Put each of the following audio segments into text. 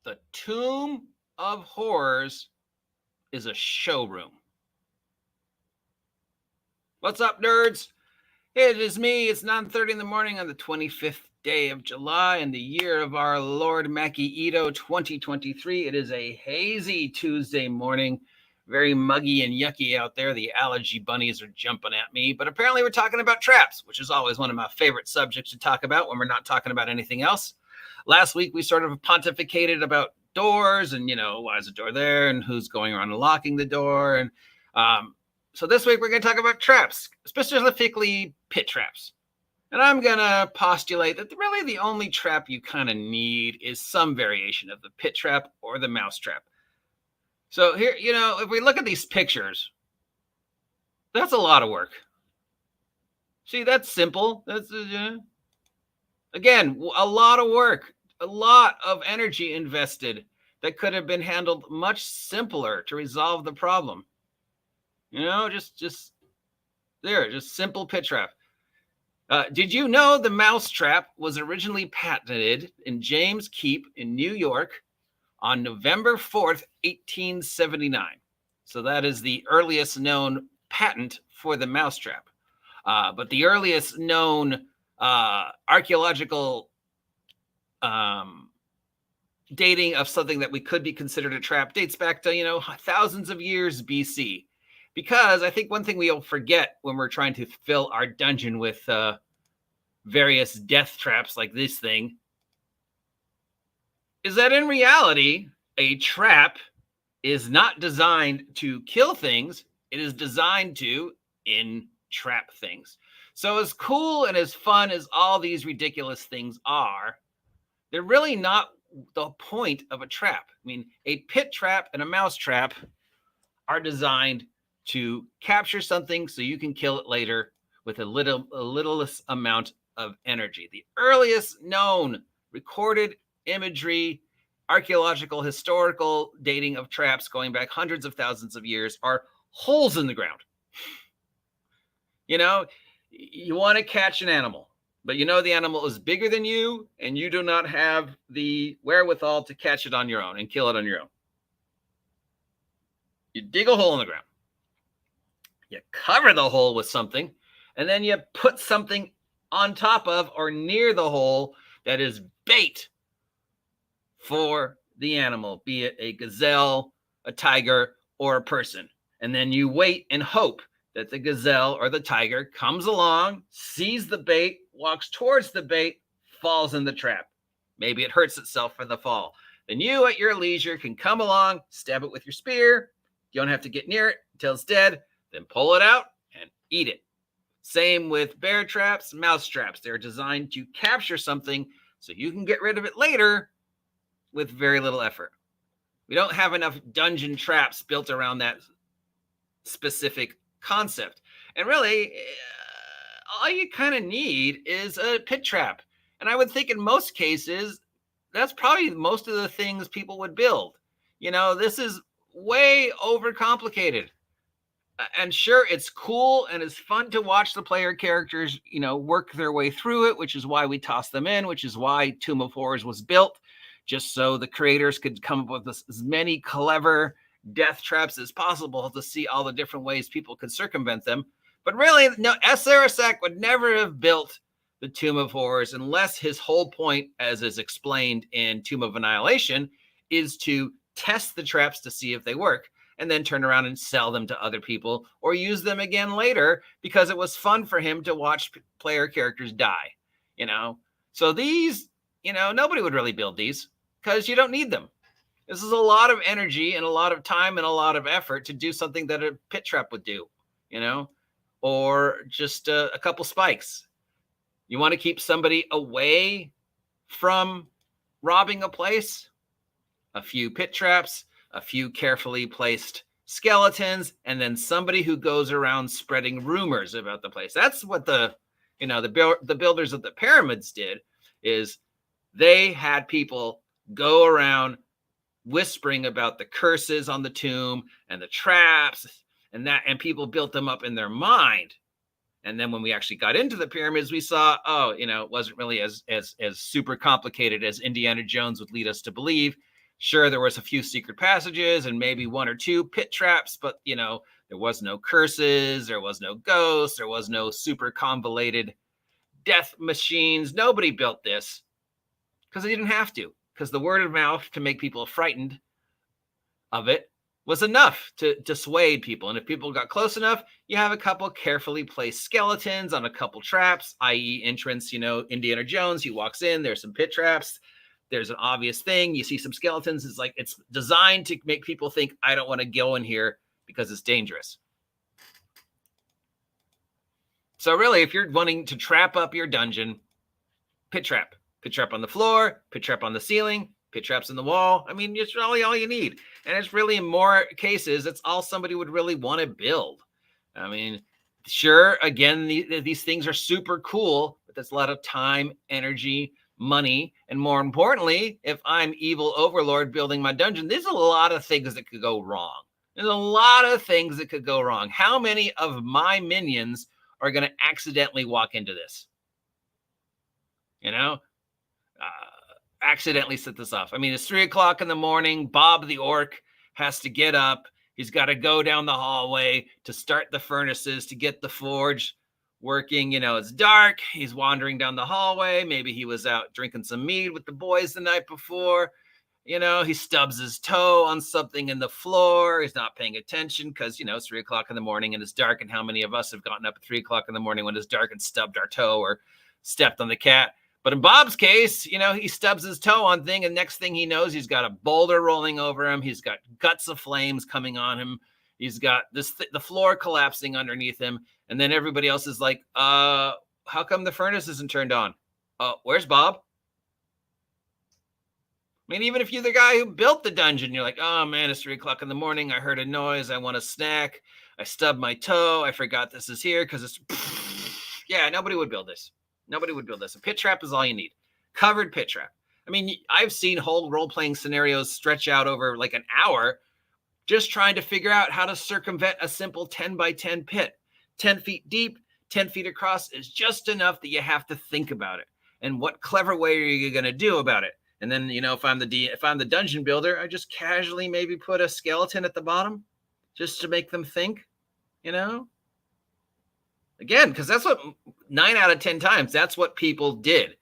The Tomb of Horrors is a showroom. What's up, nerds? It is me. It's 9:30 in the morning on the 25th day of July in the year of our Lord Maki Ito 2023. It is a hazy Tuesday morning. Very muggy and yucky out there. The allergy bunnies are jumping at me. But apparently we're talking about traps, which is always one of my favorite subjects to talk about when we're not talking about anything else. Last week, we sort of pontificated about doors and, why is the door there and who's going around unlocking the door. And so this week, we're going to talk about traps, specifically pit traps. And I'm going to postulate that really the only trap you kind of need is some variation of the pit trap or the mousetrap. So here, if we look at these pictures, that's a lot of work. See, that's simple. That's again, a lot of work, a lot of energy invested that could have been handled much simpler to resolve the problem. Just simple pit trap. Did you know the mousetrap was originally patented in James Keep in New York on November 4th, 1879? So that is the earliest known patent for the mousetrap. But the earliest known archaeological dating of something that we could be considered a trap dates back to, thousands of years BC. Because I think one thing we'll forget when we're trying to fill our dungeon with various death traps like this thing is that in reality, a trap is not designed to kill things. It is designed to entrap things. So as cool and as fun as all these ridiculous things are, they're really not the point of a trap. I mean, a pit trap and a mouse trap are designed to capture something so you can kill it later with a littlest amount of energy. The earliest known recorded imagery, archaeological, historical dating of traps going back hundreds of thousands of years are holes in the ground. You want to catch an animal, but the animal is bigger than you, and you do not have the wherewithal to catch it on your own and kill it on your own. You dig a hole in the ground. You cover the hole with something, and then you put something on top of or near the hole that is bait for the animal, be it a gazelle, a tiger, or a person. And then you wait and hope that the gazelle or the tiger comes along, sees the bait, walks towards the bait, falls in the trap. Maybe it hurts itself for the fall. Then you, at your leisure, can come along, stab it with your spear. You don't have to get near it until it's dead. Then pull it out and eat it. Same with bear traps, mouse traps. They're designed to capture something so you can get rid of it later with very little effort. We don't have enough dungeon traps built around that specific concept. And really, all you kind of need is a pit trap. And I would think in most cases, that's probably most of the things people would build. This is way overcomplicated. And sure, it's cool and it's fun to watch the player characters, work their way through it, which is why we toss them in, which is why Tomb of Horrors was built, just so the creators could come up with as many clever death traps as possible to see all the different ways people could circumvent them. But really, no, S. Arasak would never have built the Tomb of Horrors unless his whole point, as is explained in Tomb of Annihilation, is to test the traps to see if they work, and then turn around and sell them to other people or use them again later because it was fun for him to watch player characters die, So these, nobody would really build these because you don't need them. This is a lot of energy and a lot of time and a lot of effort to do something that a pit trap would do, or just a couple spikes. You want to keep somebody away from robbing a place? A few pit traps, a few carefully placed skeletons, and then somebody who goes around spreading rumors about the place. That's what the builders of the pyramids did, is they had people go around whispering about the curses on the tomb and the traps and people built them up in their mind. And then when we actually got into the pyramids, we saw, it wasn't really as super complicated as Indiana Jones would lead us to believe. Sure, there was a few secret passages and maybe 1 or 2 pit traps, but there was no curses, there was no ghosts, there was no super convoluted death machines. Nobody built this because they didn't have to, because the word of mouth to make people frightened of it was enough to dissuade people. And if people got close enough, you have a couple carefully placed skeletons on a couple traps, i.e. entrance, Indiana Jones, he walks in, there's some pit traps, there's an obvious thing, you see some skeletons. It's like, it's designed to make people think, I don't want to go in here because it's dangerous. So really, if you're wanting to trap up your dungeon, pit trap on the floor, pit trap on the ceiling, pit traps in the wall. I mean, it's really all you need. And it's really, in more cases, it's all somebody would really want to build. I mean, sure, again, these things are super cool, but that's a lot of time, energy, money, and more importantly, if I'm evil overlord building my dungeon, there's a lot of things that could go wrong. There's a lot of things that could go wrong. How many of my minions are going to accidentally walk into this? Accidentally set this off. I mean, it's 3 o'clock in the morning. Bob the orc has to get up. He's got to go down the hallway to start the furnaces, to get the forge working. It's dark. He's wandering down the hallway. Maybe he was out drinking some mead with the boys the night before. He stubs his toe on something in the floor. He's not paying attention because, it's 3 o'clock in the morning and it's dark. And how many of us have gotten up at 3 o'clock in the morning when it's dark and stubbed our toe or stepped on the cat? But in Bob's case, he stubs his toe on thing, and next thing he knows, he's got a boulder rolling over him. He's got guts of flames coming on him. He's got the floor collapsing underneath him. And then everybody else is like, how come the furnace isn't turned on? Where's Bob? I mean, even if you're the guy who built the dungeon, you're like, oh man, it's 3 o'clock in the morning. I heard a noise. I want a snack. I stubbed my toe. I forgot this is here because it's, yeah, nobody would build this. Nobody would build this. A pit trap is all you need. Covered pit trap. I mean, I've seen whole role-playing scenarios stretch out over like an hour just trying to figure out how to circumvent a simple 10 by 10 pit. 10 feet deep, 10 feet across is just enough that you have to think about it. And what clever way are you going to do about it? And then, if I'm the dungeon builder, I just casually maybe put a skeleton at the bottom just to make them think, Again, because that's what 9 out of 10 times, that's what people did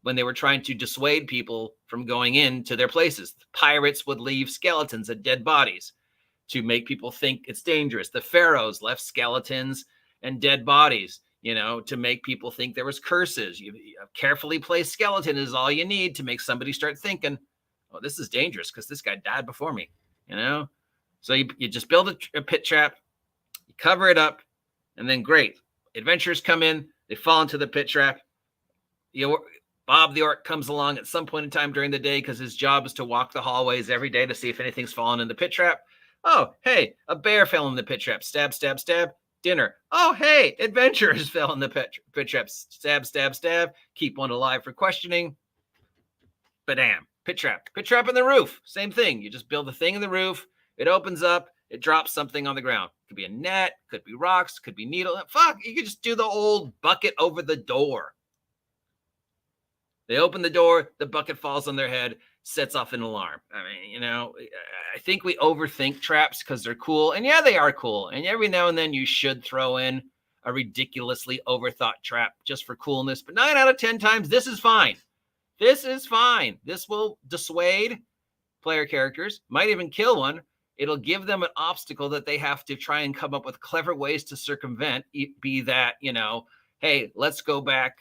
when they were trying to dissuade people from going into their places. The pirates would leave skeletons and dead bodies to make people think it's dangerous. The pharaohs left skeletons and dead bodies, to make people think there was curses. A carefully placed skeleton is all you need to make somebody start thinking, oh, this is dangerous because this guy died before me, So you just build a pit trap, you cover it up, and then great. Adventurers come in, they fall into the pit trap. Bob the orc comes along at some point in time during the day because his job is to walk the hallways every day to see if anything's fallen in the pit trap. Oh, hey, a bear fell in the pit trap. Stab, stab, stab. Dinner. Oh, hey, adventurers fell in the pit trap. Stab, stab, stab. Keep one alive for questioning. Badam. Pit trap. Pit trap in the roof. Same thing. You just build a thing in the roof. It opens up. It drops something on the ground. Could be a net, could be rocks, could be needle. Fuck, you could just do the old bucket over the door. They open the door, the bucket falls on their head, sets off an alarm. I mean, I think we overthink traps because they're cool. And yeah, they are cool. And every now and then you should throw in a ridiculously overthought trap just for coolness. But 9 out of 10 times, this is fine. This is fine. This will dissuade player characters, might even kill one. It'll give them an obstacle that they have to try and come up with clever ways to circumvent, be that, hey, let's go back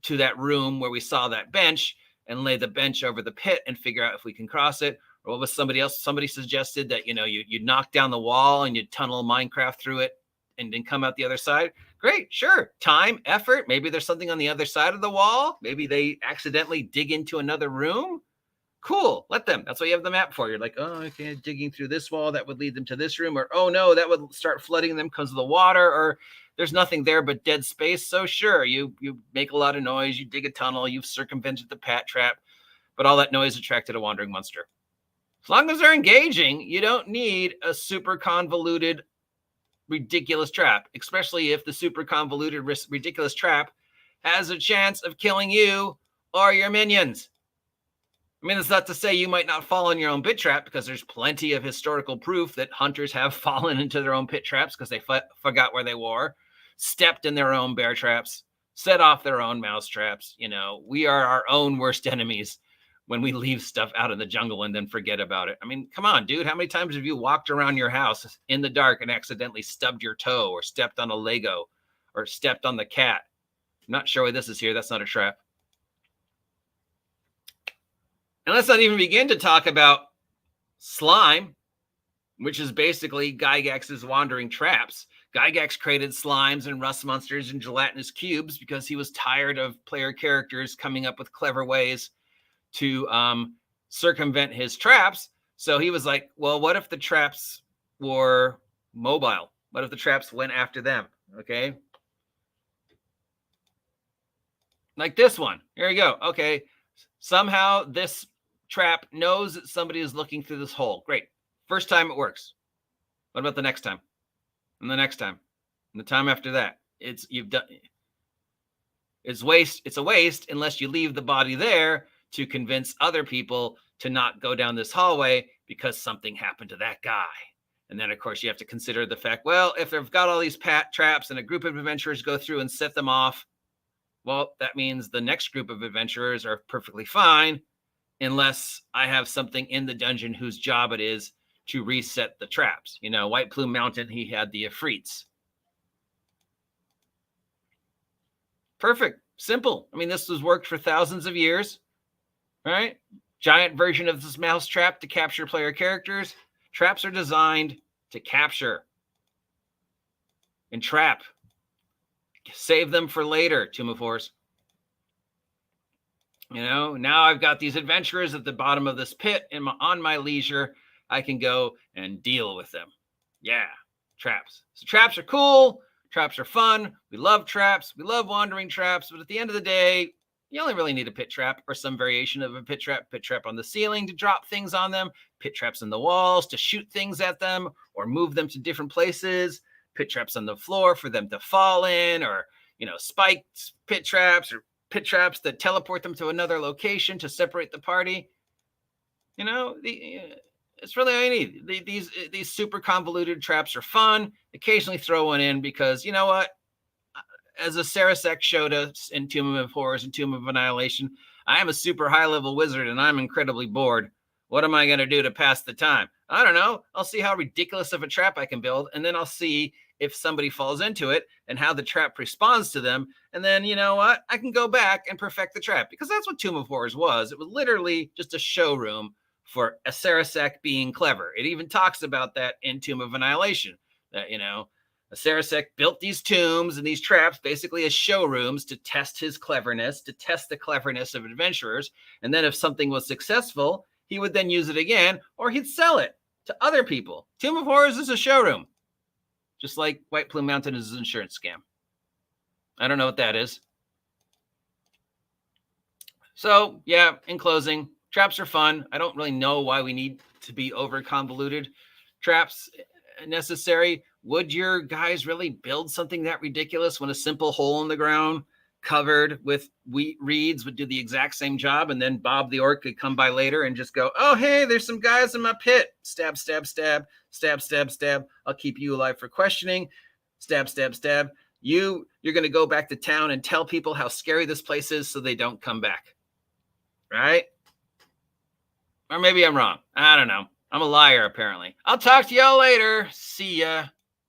to that room where we saw that bench and lay the bench over the pit and figure out if we can cross it. Or what was somebody suggested that, you knock down the wall and you tunnel Minecraft through it and then come out the other side. Great, sure. Time, effort. Maybe there's something on the other side of the wall. Maybe they accidentally dig into another room. Cool, let them. That's what you have the map for. You're like, oh, okay, digging through this wall, that would lead them to this room. Or, oh no, that would start flooding them because of the water. Or there's nothing there but dead space. So sure, you make a lot of noise, you dig a tunnel, you've circumvented the pat trap, but all that noise attracted a wandering monster. As long as they're engaging, you don't need a super convoluted, ridiculous trap, especially if the super convoluted, ridiculous trap has a chance of killing you or your minions. I mean, that's not to say you might not fall in your own pit trap, because there's plenty of historical proof that hunters have fallen into their own pit traps because they forgot where they were, stepped in their own bear traps, set off their own mouse traps. We are our own worst enemies when we leave stuff out in the jungle and then forget about it. I mean, come on, dude. How many times have you walked around your house in the dark and accidentally stubbed your toe or stepped on a Lego or stepped on the cat? I'm not sure why this is here. That's not a trap. And let's not even begin to talk about slime, which is basically Gygax's wandering traps. Gygax created slimes and rust monsters and gelatinous cubes because he was tired of player characters coming up with clever ways to circumvent his traps. So he was like, well, what if the traps were mobile? What if the traps went after them? Okay. Like this one. Here you go. Okay. Somehow this trap knows that somebody is looking through this hole. Great. First time it works. What about the next time? And the next time? And the time after that? It's a waste unless you leave the body there to convince other people to not go down this hallway because something happened to that guy. And then, of course, you have to consider the fact, well, if they've got all these traps and a group of adventurers go through and set them off, well, that means the next group of adventurers are perfectly fine unless I have something in the dungeon whose job it is to reset the traps. White Plume Mountain, he had the Ifrits. Perfect. Simple. I mean, this has worked for thousands of years. All right. Giant version of this Mousetrap to capture player characters. Traps are designed to capture and trap. Save them for later, Tomb of Horrors. Now I've got these adventurers at the bottom of this pit, and on my leisure, I can go and deal with them. Yeah, traps. So traps are cool. Traps are fun. We love traps. We love wandering traps. But at the end of the day, you only really need a pit trap or some variation of a pit trap on the ceiling to drop things on them, pit traps in the walls to shoot things at them or move them to different places, pit traps on the floor for them to fall in, or, spiked pit traps or pit traps that teleport them to another location to separate the party. It's really all you need. These super convoluted traps are fun. Occasionally throw one in because, you know what? As a Sarasek showed us in Tomb of Horrors and Tomb of Annihilation, I am a super high-level wizard and I'm incredibly bored. What am I going to do to pass the time? I don't know. I'll see how ridiculous of a trap I can build, and then I'll see if somebody falls into it and how the trap responds to them. And then, you know what? I can go back and perfect the trap, because that's what Tomb of Horrors was. It was literally just a showroom for a Sarasek being clever. It even talks about that in Tomb of Annihilation, that, a Sarasek built these tombs and these traps basically as showrooms to test his cleverness, to test the cleverness of adventurers. And then if something was successful, he would then use it again, or he'd sell it to other people. Tomb of Horrors is a showroom, just like White Plume Mountain is an insurance scam. I don't know what that is. So, yeah, in closing, traps are fun. I don't really know why we need to be over convoluted. Traps necessary. Would your guys really build something that ridiculous when a simple hole in the ground covered with wheat reeds would do the exact same job, and then Bob the Orc could come by later and just go, oh, hey, there's some guys in my pit. Stab, stab, stab, stab, stab, stab. I'll keep you alive for questioning. Stab, stab, stab. You're going to go back to town and tell people how scary this place is so they don't come back. Right? Or maybe I'm wrong. I don't know. I'm a liar, apparently. I'll talk to y'all later. See ya.